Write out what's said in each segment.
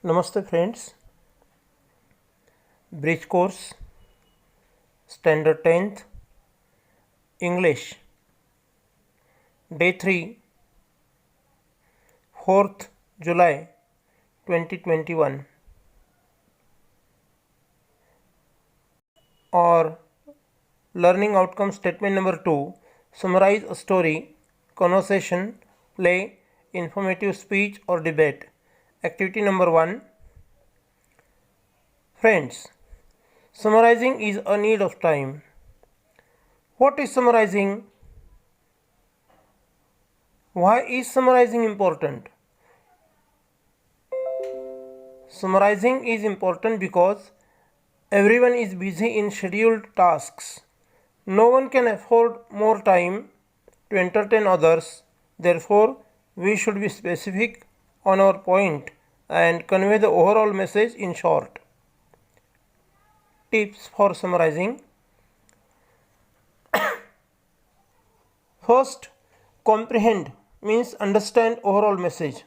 Namaste friends, Bridge course, Standard 10th, English, Day 3, 4th July 2021. Or learning outcome statement number 2, summarize a story, conversation, play, informative speech or debate. Activity number 1. Friends, summarizing is a need of time. What is summarizing? Why is summarizing important? Summarizing is important because everyone is busy in scheduled tasks. No one can afford more time to entertain others. Therefore, we should be specific on our point and convey the overall message in short. Tips for summarizing. First, comprehend means understand overall message.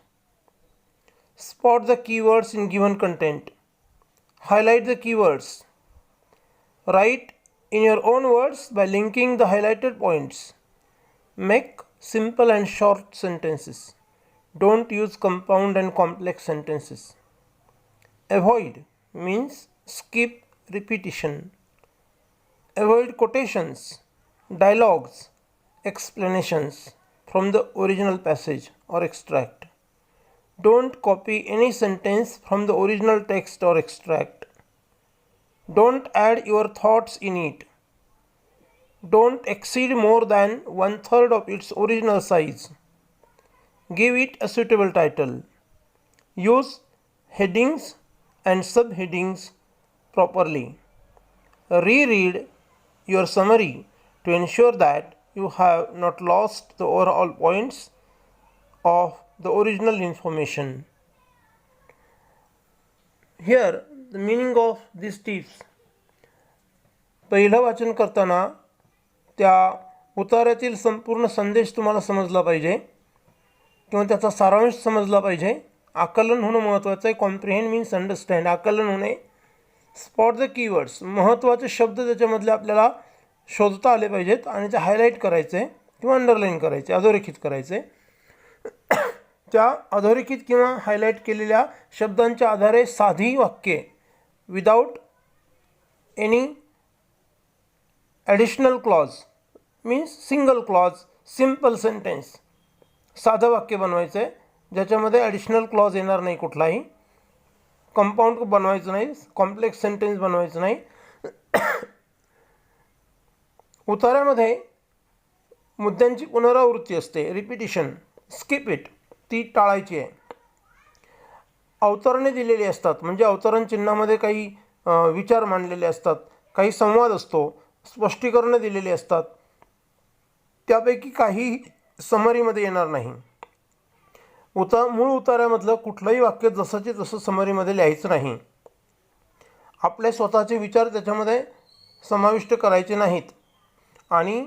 Spot the keywords in given content. Highlight the keywords. Write in your own words by linking the highlighted points. Make simple and short sentences. Don't use compound and complex sentences. Avoid means skip repetition. Avoid quotations, dialogues, explanations from the original passage or extract. Don't copy any sentence from the original text or extract. Don't add your thoughts in it. Don't exceed more than 1/3 of its original size. Give it a suitable title. Use headings and subheadings properly. Reread your summary to ensure that you have not lost the overall points of the original information. Here, the meaning of these tips. पहिलं वाचन करताना त्या उतार्यातील संपूर्ण संदेश तुम्हाला समजला पाहिजे किंवा त्याचा सारांश समजला पाहिजे. आकलन होणं महत्त्वाचं आहे. कॉम्प्रिहेंड मीन्स अंडरस्टँड, आकलन होणे. स्पॉट द कीवर्ड्स, महत्त्वाचे शब्द त्याच्यामधले आपल्याला शोधता आले पाहिजेत आणि ते हायलाईट करायचे किंवा अंडरलाईन करायचे, अधोरेखित करायचे. त्या अधोरेखित किंवा हायलाईट केलेल्या शब्दांच्या आधारे साधी वाक्ये without any additional clause means single clause, simple sentence, साधं वाक्य बनवायचं आहे ज्याच्यामध्ये ॲडिशनल क्लॉज येणार नाही, कुठलाही कंपाऊंड बनवायचं नाही, कॉम्प्लेक्स सेंटेन्स बनवायचं नाही. उतार्यामध्ये मुद्द्यांची पुनरावृत्ती असते, रिपिटिशन, स्किप इट, ती टाळायची आहे. अवतरणे दिलेली असतात म्हणजे अवतरण चिन्हामध्ये काही विचार मांडलेले असतात, काही संवाद असतो, स्पष्टीकरणं दिलेली असतात. त्यापैकी काही समरीमध्ये येणार नाही. मूळ उतार्यामधलं कुठलंही वाक्य जसंचे तसं समरीमध्ये लिहायचं नाही. आपले स्वतःचे विचार त्याच्यामध्ये समाविष्ट करायचे नाहीत. आणि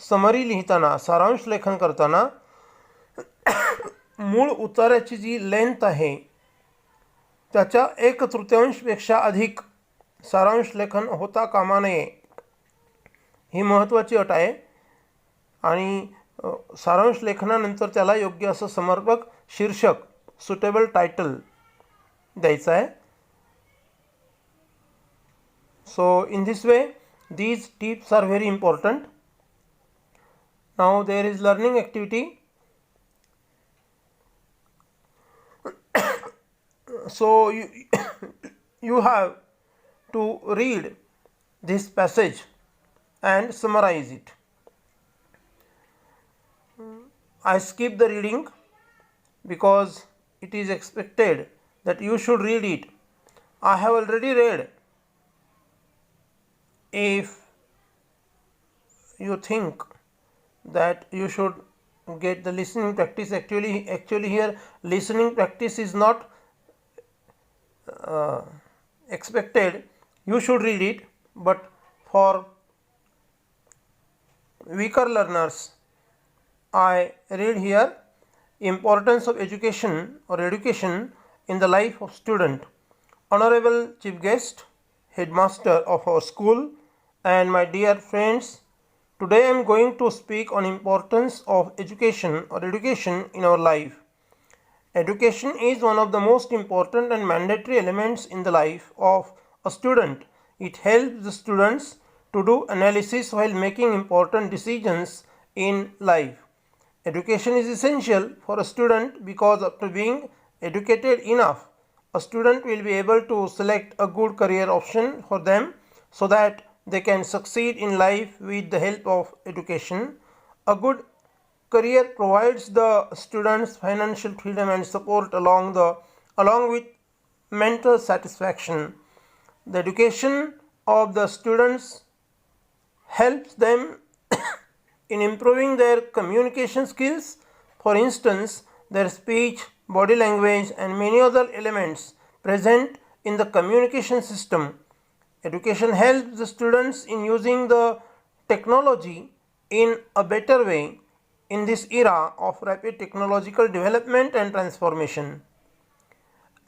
समरी लिहिताना, सारांश लेखन करताना मूळ उतार्याची जी लेंथ आहे त्याच्या 1/3पेक्षा अधिक सारांश लेखन होता कामा नये, ही महत्त्वाची अट आहे. आणि सारांश लेखनानंतर त्याला योग्य असं समर्पक शीर्षक, सुटेबल टायटल द्यायचं आहे. So in this way these tips are very important. Now there is learning activity. So you have to read this passage and summarize it. I skip the reading because it is expected that you should read it. I have already read. If you think that you should get the listening practice, actually here listening practice is not expected, you should read it. But for weaker learners, I read here importance of education or education in the life of student. Honorable Chief Guest, Headmaster of our school, and my dear friends, today I am going to speak on importance of education or education in our life. Education is one of the most important and mandatory elements in the life of a student. It helps the students to do analysis while making important decisions in life. Education is essential for a student because after being educated enough, a student will be able to select a good career option for them so that they can succeed in life with the help of education. A good career provides the students financial freedom and support along with mental satisfaction. The education of the students helps them in improving their communication skills. For instance, their speech, body language, and many other elements present in the communication system. Education helps the students in using the technology in a better way in this era of rapid technological development and transformation.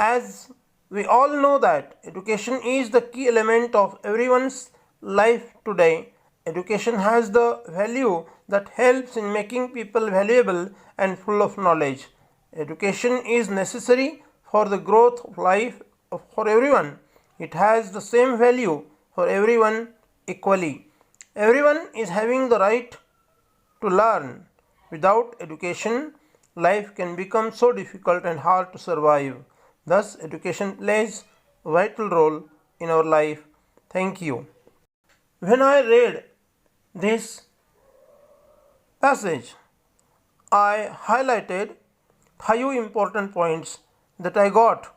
As we all know that education is the key element of everyone's life today, education has the value that helps in making people valuable and full of knowledge. Education is necessary for the growth of life for everyone. It has the same value for everyone equally. Everyone is having the right to learn. Without education, life can become so difficult and hard to survive. Thus, education plays a vital role in our life. Thank you. When I read this passage, I highlighted 5 important points that I got.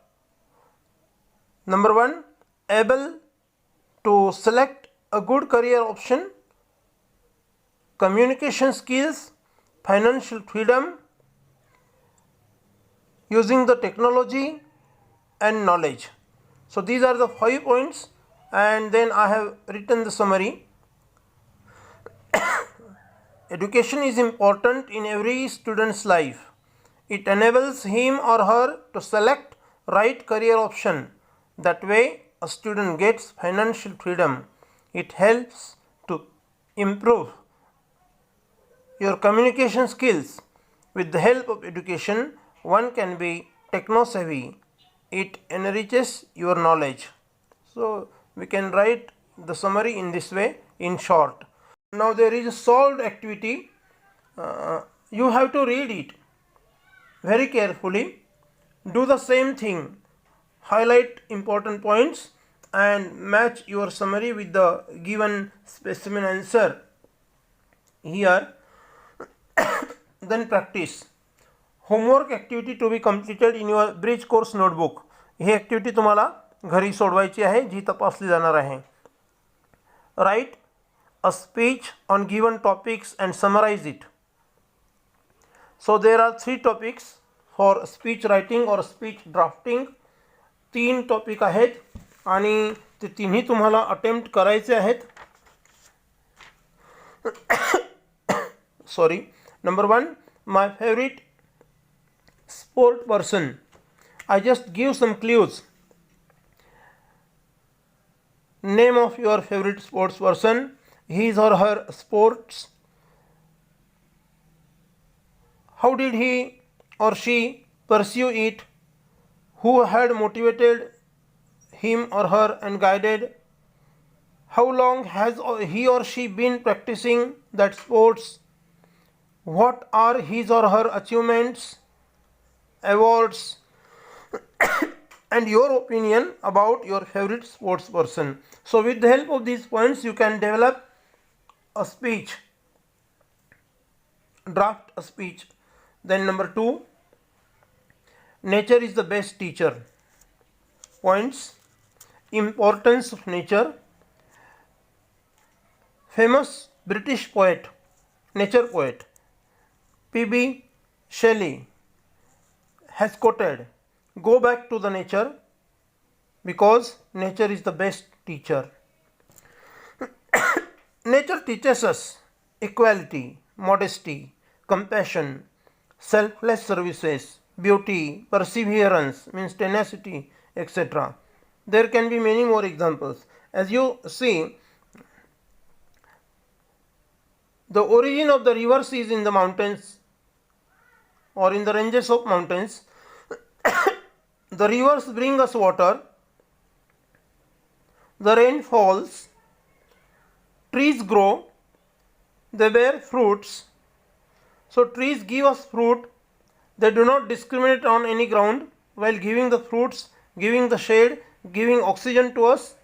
Number 1, able to select a good career option, communication skills, financial freedom, using the technology, and knowledge. So these are the 5 points, and then I have written the summary. Education is important in every student's life. It enables him or her to select right career option. That way a student gets financial freedom. It helps to improve your communication skills. With the help of education, one can be techno savvy. It enriches your knowledge. So we can write the summary in this way, in short. Now there is a solved activity. You have to read it very carefully. Do the same thing. Highlight important points and match your summary with the given specimen answer here. Then practice. Homework activity to be completed in your bridge course notebook. He activity तुम्हाला घरी सोडवायची आहे, जी तपासली जाणार आहे. Write a speech on given topics and summarize it. So there are 3 topics for speech writing or speech drafting. 3 topic आहेत आणि ते तिन्ही तुम्हाला अटेम्प्ट करायचे आहेत. Sorry. Number 1, my favorite sport person. I just give some clues. Name of your favorite sports person, his or her sports. How did he or she pursue it? Who had motivated him or her and guided? How long has he or she been practicing that sports? What are his or her achievements, awards, and your opinion about your favorite sports person? So with the help of these points, you can develop a speech, draft a speech. Then number 2, nature is the best teacher. Points: importance of nature. Famous British poet, nature poet, P.B. Shelley has quoted, "Go back to the nature because nature is the best teacher." Nature teaches us equality, modesty, compassion, selfless services, beauty, perseverance means tenacity, etc. There can be many more examples. As you see, the origin of the rivers is in the mountains or in the ranges of mountains. The rivers bring us water, the rain falls, trees grow, they bear fruits. So trees give us fruit, they do not discriminate on any ground while giving the fruits, giving the shade, giving oxygen to us.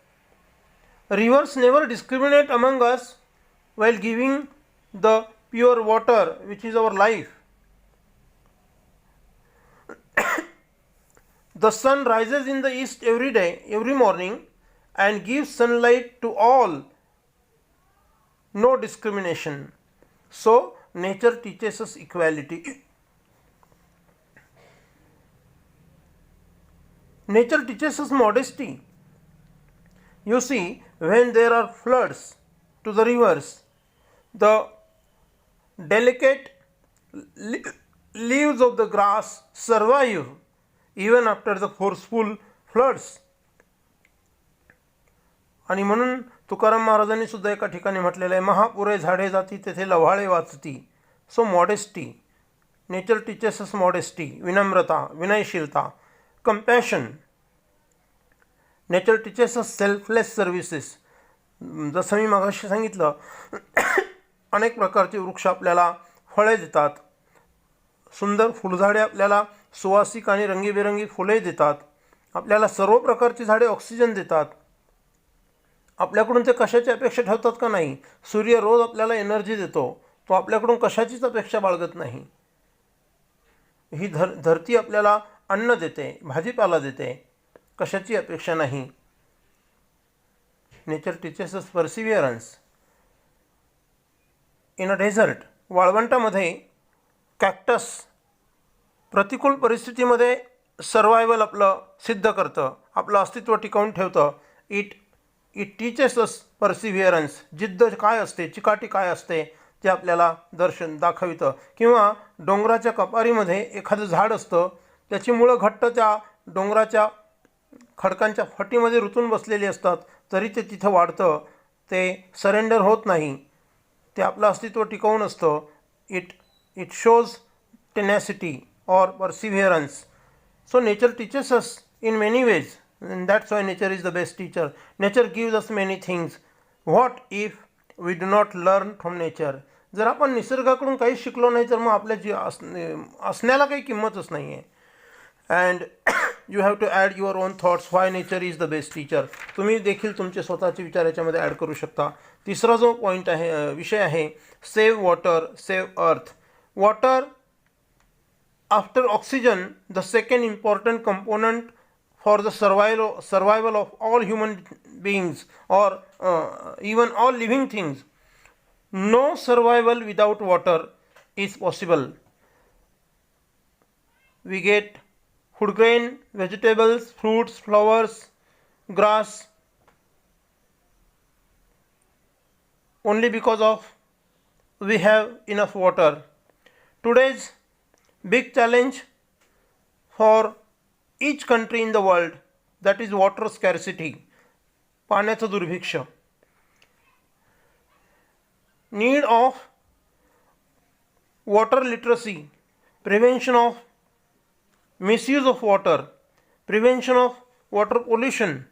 Rivers never discriminate among us while giving the pure water which is our life. The sun rises in the east every day, every morning, and gives sunlight to all, no discrimination. So, nature teaches us equality. Nature teaches us modesty. You see, when there are floods to the rivers, the delicate leaves of the grass survive even after the forceful floods. आणि म्हणून तुकाराम महाराजांनी सुद्धा एका ठिकाणी म्हटलेलं आहे, महापुरे झाडे जाती तेथे लव्हाळे वाचती. So modesty, nature teaches us modesty, विनम्रता, विनयशीलता, compassion. Nature teaches us selfless services. जसं मी मागाशी सांगितलं, अनेक प्रकारचे वृक्ष आपल्याला फळे देतात, सुंदर फुलझाडे आपल्याला सुवासिक आणि रंगीबेरंगी फुले देतात, आपल्याला सर्व प्रकारची झाडे ऑक्सिजन देतात. आपल्याकडून ते कशाची अपेक्षा ठेवतात का नाही. सूर्य रोज आपल्याला एनर्जी देतो, तो आपल्याकडून कशाचीच अपेक्षा बाळगत नाही. ही धरती आपल्याला अन्न देते, भाजीपाला देते, कशाची अपेक्षा नाही. Nature teaches us perseverance. In a desert, वाळवंटामध्ये कॅक्टस प्रतिकूल परिस्थितीमध्ये सर्वायवल आपलं सिद्ध करतं, आपलं अस्तित्व टिकवून ठेवतं. It teaches us perseverance. जिद्द काय असते, चिकाटी काय असते ते आपल्याला दाखवितं. किंवा डोंगराच्या कपारीमध्ये एखादं झाड असतं, त्याची मुळं घट्ट त्या डोंगराच्या खडकांच्या फटीमध्ये रुतून बसलेली असतात, तरी ते तिथं वाढतं, ते सरेंडर होत नाही, ते आपलं अस्तित्व टिकवून असतं. It shows tenacity or perseverance. So nature teaches us in many ways, and that's why nature is the best teacher. Nature gives us many things. What if we do not learn from nature? जर आपण निसर्गाकडून काही शिकलो नाही तर मग आपल्या असण्याला काही किंमतच नाही आहे. And you have to add your own thoughts why nature is the best teacher. तुम्ही देखील तुमचे स्वतःचे विचार याच्यामध्ये ॲड करू शकता. तिसरा जो पॉईंट आहे, विषय आहे, save water, save earth. Water after oxygen, the second important component for the survival of all human beings or even all living things. No survival without water is possible. We get food grain, vegetables, fruits, flowers, grass only because of we have enough water. Today's big challenge for each country in the world, that is water scarcity, पाण्याचं दुर्भिक्ष्य. Need of water literacy, prevention of misuse of water, prevention of water pollution,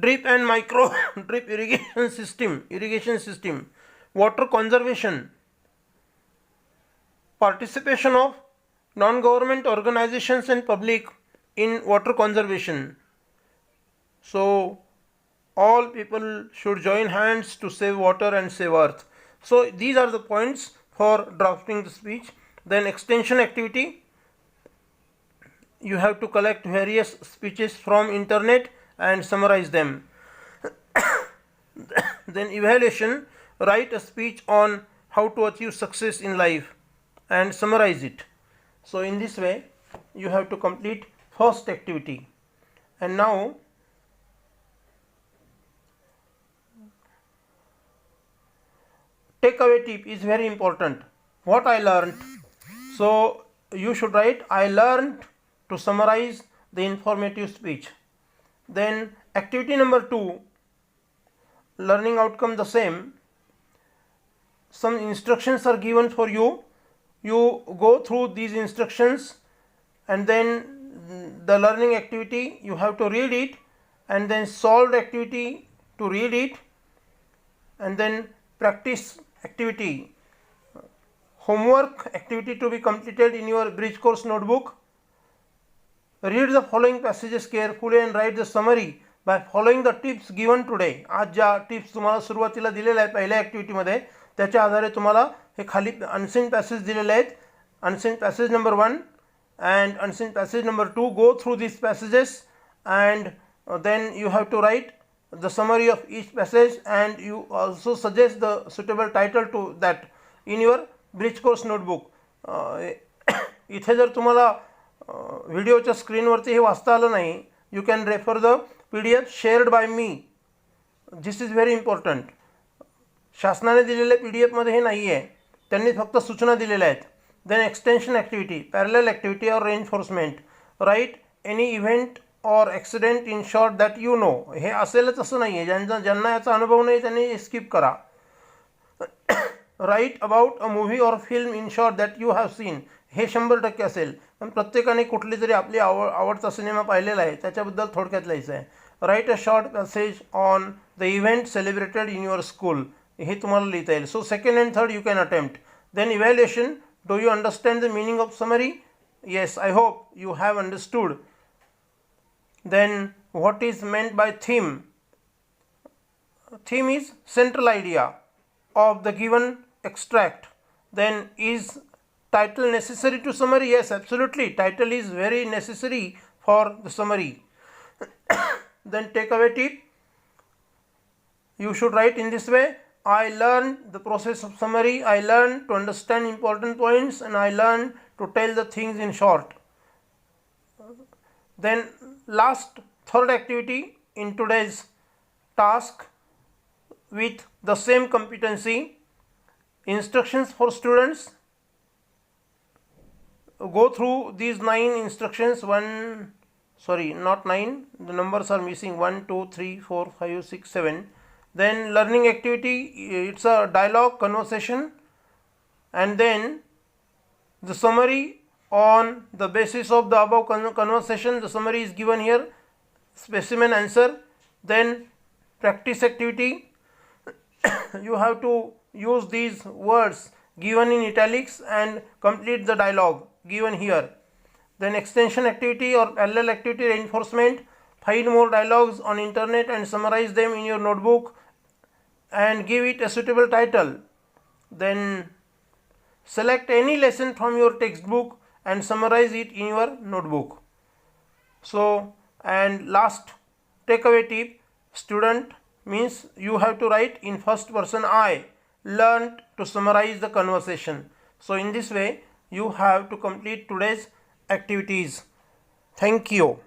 drip and micro drip irrigation system, water conservation, participation of non-government organizations and public in water conservation. So all people should join hands to save water and save earth. So these are the points for drafting the speech. Then extension activity, you have to collect various speeches from internet and summarize them. Then evaluation, write a speech on how to achieve success in life and summarize it. So in this way you have to complete first activity. And now takeaway tip is very important. What I learned. So you should write, I learned to summarize the informative speech. Then activity number 2, learning outcome the same. Some instructions are given for you. You go through these instructions, and then the learning activity you have to read it, and then solved activity to read it, and then practice activity, homework activity to be completed in your bridge course notebook. Read the following passages carefully and write the summary by following the tips given today. आज ज्या tips तुम्हाला सुरुवातीला दिलेल्या आहेत पहिल्या ॲक्टिव्हिटीमध्ये, त्याच्या आधारे तुम्हाला हे खाली अनसीन पॅसेज दिलेले आहेत. Unseen passage number 1 and unseen passage number 2. Go through these passages, and then you have to write the summary of each passage, and you also suggest the suitable title to that in your bridge course notebook. इथे जर तुम्हाला व्हिडिओच्या स्क्रीनवरती हे वाचता आलं नाही, you can refer the PDF shared by me. This is very important. शासनाने दिलेल्या PDF मध्ये हे नाही आहे, त्यांनी फक्त सूचना दिलेल्या आहेत. Then extension activity, parallel activity or reinforcement. Write any event or accident in short that you know. हे असेलच असं नाही आहे, ज्यांना याचा अनुभव नाही त्यांनी स्किप करा. Write about a movie or film in short that you have seen. हे 100% असेल, पण प्रत्येकाने कुठली तरी आपली आवडता सिनेमा पाहिलेला आहे त्याच्याबद्दल थोडक्यात लिहायचं आहे. Write a short passage on the event celebrated in your school. हे तुम्हाला लिहिता येईल. So second and third you can attempt. Then evaluation. Do you understand the meaning of summary? Yes, I hope you have understood. Then what is meant by theme? Theme is central idea of the given extract. Then is title necessary to summary? Yes, absolutely. Title is very necessary for the summary. Then takeaway tip. You should write in this way. I learned the process of summary, I learned to understand important points, and I learned to tell the things in short. Then last, third activity in today's task with the same competency, instructions for students. Go through these 9 instructions. Not 9, the numbers are missing. 1 2 3 4 5 6 7. Then learning activity, it's a dialogue conversation, and then the summary on the basis of the above conversation. The summary is given here, specimen answer. Then practice activity. You have to use these words given in italics and complete the dialogue given here. Then extension activity or parallel activity, reinforcement. Find more dialogues on internet and summarize them in your notebook and give it a suitable title. Then select any lesson from your textbook and summarize it in your notebook. So, and last takeaway tip, student means you have to write in first person I learned to summarize the conversation. So in this way you have to complete today's activities. Thank you.